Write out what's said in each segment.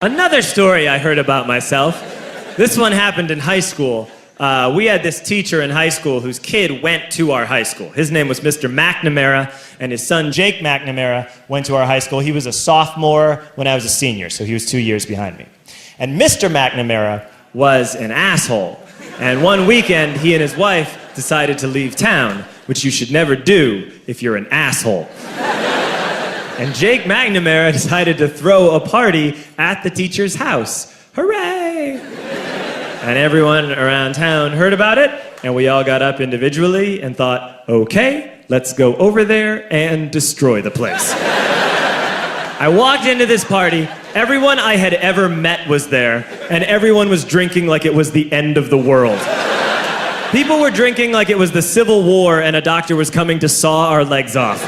Another story I heard about myself. This one happened in high school. We had this teacher in high school whose kid went to our high school. His name was Mr. McNamara, and his son Jake McNamara went to our high school. He was a sophomore when I was a senior, so he was 2 years behind me. And Mr. McNamara was an asshole. And one weekend, he and his wife decided to leave town, which you should never do if you're an asshole. And Jake McNamara decided to throw a party at the teacher's house. Hooray! And everyone around town heard about it, and we all got up individually and thought, okay, let's go over there and destroy the place. I walked into this party, everyone I had ever met was there, and everyone was drinking like it was the end of the world. People were drinking like it was the Civil War and a doctor was coming to saw our legs off.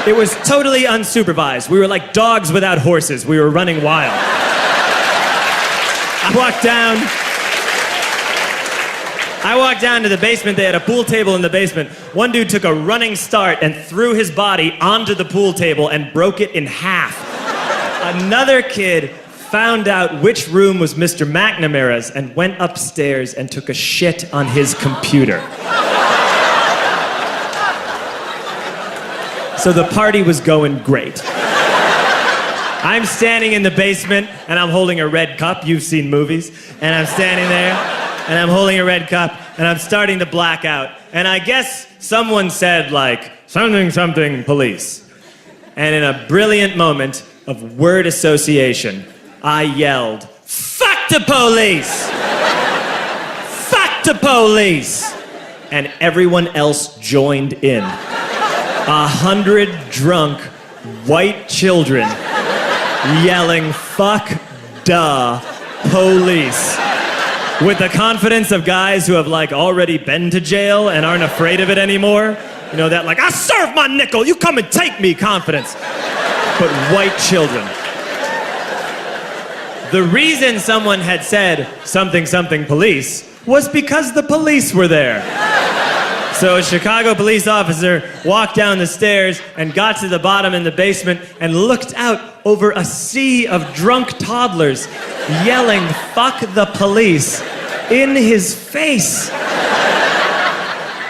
It was totally unsupervised. We were like dogs without horses. We were running wild. I walked down to the basement. They had a pool table in the basement. One dude took a running start and threw his body onto the pool table and broke it in half. Another kid found out which room was Mr. McNamara's and went upstairs and took a shit on his computer. So the party was going great. I'm standing in the basement and I'm holding a red cup. You've seen movies. And I'm standing there and I'm holding a red cup and I'm starting to black out. And I guess someone said like, something, something, police. And in a brilliant moment of word association, I yelled, fuck the police! Fuck the police! And everyone else joined in. 100 drunk white children yelling, fuck the police. With the confidence of guys who have like already been to jail and aren't afraid of it anymore. You know, that like, I serve my nickel, you come and take me confidence. But white children. The reason someone had said something, something police was because the police were there. So a Chicago police officer walked down the stairs and got to the bottom in the basement and looked out over a sea of drunk toddlers yelling, fuck the police, in his face.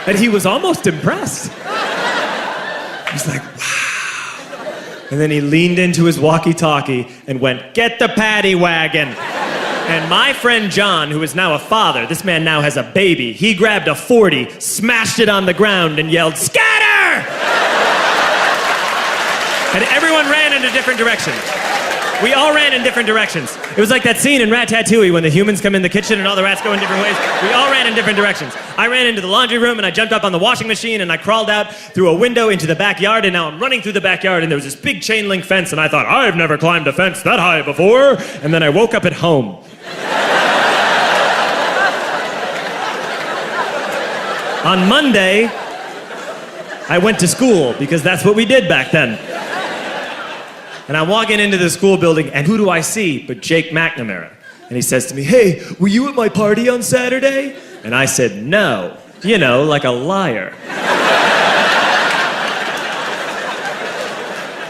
And he was almost impressed. He was like, wow. And then he leaned into his walkie-talkie and went, get the paddy wagon. And my friend John, who is now a father, this man now has a baby, he grabbed a 40, smashed it on the ground and yelled, scatter! And everyone ran in a different direction. We all ran in different directions. It was like that scene in Ratatouille when the humans come in the kitchen and all the rats go in different ways. We all ran in different directions. I ran into the laundry room and I jumped up on the washing machine and I crawled out through a window into the backyard, and now I'm running through the backyard and there was this big chain link fence and I thought, I've never climbed a fence that high before. And then I woke up at home. On Monday, I went to school because that's what we did back then. And I'm walking into the school building, and who do I see but Jake McNamara? And he says to me, hey, were you at my party on Saturday? And I said, no. You know, like a liar.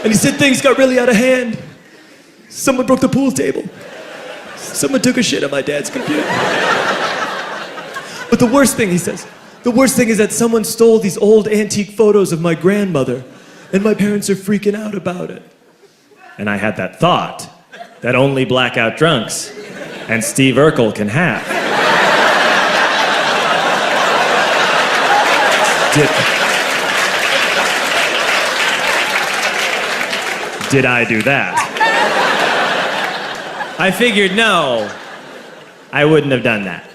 And he said things got really out of hand. Someone broke the pool table. Someone took a shit on my dad's computer. But the worst thing, he says, the worst thing is that someone stole these old antique photos of my grandmother, and my parents are freaking out about it. And I had that thought that only blackout drunks and Steve Urkel can have. Did I do that? I figured, no, I wouldn't have done that.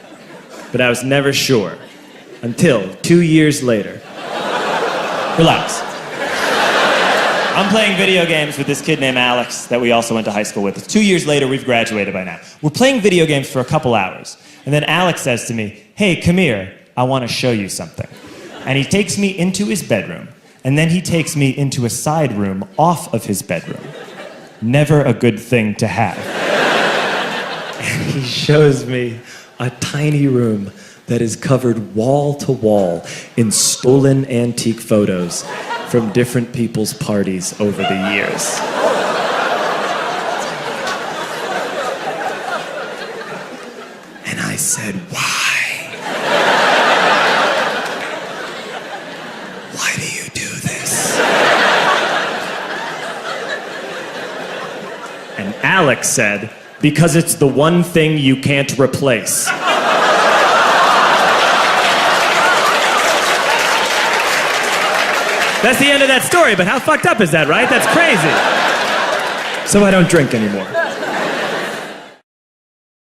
But I was never sure until 2 years later. Relax. I'm playing video games with this kid named Alex that we also went to high school with. 2 years later, we've graduated by now. We're playing video games for a couple hours. And then Alex says to me, hey, come here, I want to show you something. And he takes me into his bedroom. And then he takes me into a side room off of his bedroom. Never a good thing to have. And he shows me a tiny room that is covered wall to wall in stolen antique photos from different people's parties over the years. said, "Why? Why do you do this?" And Alex said, "Because it's the one thing you can't replace." That's the end of that story, but how fucked up is that, right? That's crazy. So I don't drink anymore.